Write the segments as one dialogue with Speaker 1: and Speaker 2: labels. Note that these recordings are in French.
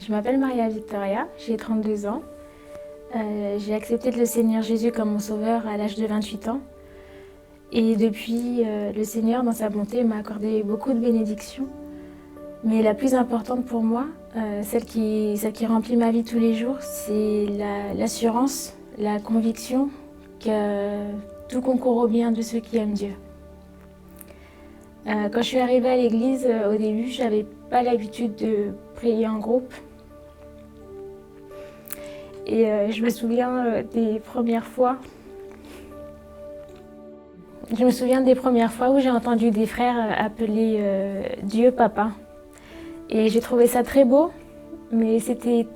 Speaker 1: Je m'appelle Maria Victoria, j'ai 32 ans. J'ai accepté le Seigneur Jésus comme mon sauveur à l'âge de 28 ans. Et depuis, le Seigneur, dans sa bonté, m'a accordé beaucoup de bénédictions. Mais la plus importante pour moi, celle qui remplit ma vie tous les jours, c'est l'assurance, la conviction que tout concourt au bien de ceux qui aiment Dieu. Quand je suis arrivée à l'église, au début, je n'avais pas l'habitude de prier en groupe. Et je me souviens des premières fois. Je me souviens des premières fois où j'ai entendu des frères appeler Dieu Papa. Et j'ai trouvé ça très beau, mais c'était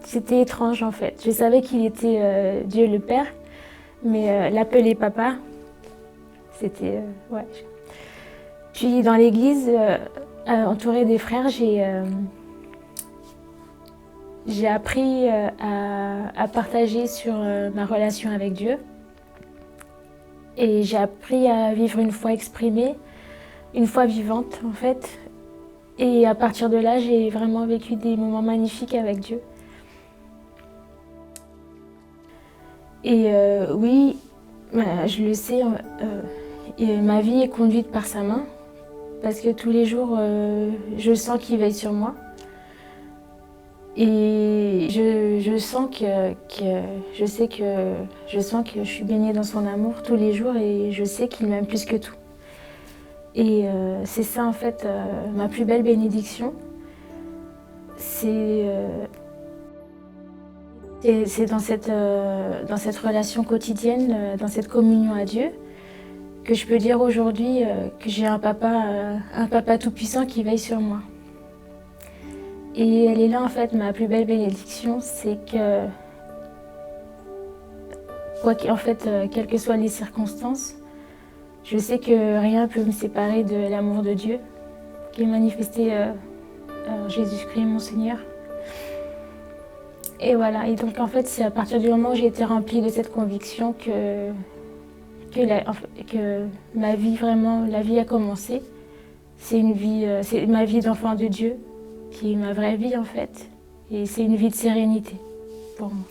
Speaker 1: étrange en fait. Je savais qu'il était Dieu le Père, mais l'appeler Papa, c'était... ouais. Puis dans l'église, entourée des frères, j'ai appris à partager sur ma relation avec Dieu. Et j'ai appris à vivre une foi exprimée, une foi vivante en fait. Et à partir de là, j'ai vraiment vécu des moments magnifiques avec Dieu. Et oui, je le sais, ma vie est conduite par sa main, parce que tous les jours, je sens qu'il veille sur moi. Et je sens que je suis baignée dans son amour tous les jours et je sais qu'il m'aime plus que tout. Et c'est ça en fait ma plus belle bénédiction. C'est dans cette relation quotidienne, dans cette communion à Dieu, que je peux dire aujourd'hui que j'ai un papa tout-puissant qui veille sur moi. Et elle est là en fait, ma plus belle bénédiction, c'est que, quelles que soient les circonstances, je sais que rien ne peut me séparer de l'amour de Dieu, qui est manifesté en Jésus-Christ, mon Seigneur. Et voilà, et donc en fait, c'est à partir du moment où j'ai été remplie de cette conviction que ma vie, vraiment, la vie a commencé. C'est ma vie d'enfant de Dieu, qui est ma vraie vie en fait. Et c'est une vie de sérénité pour moi.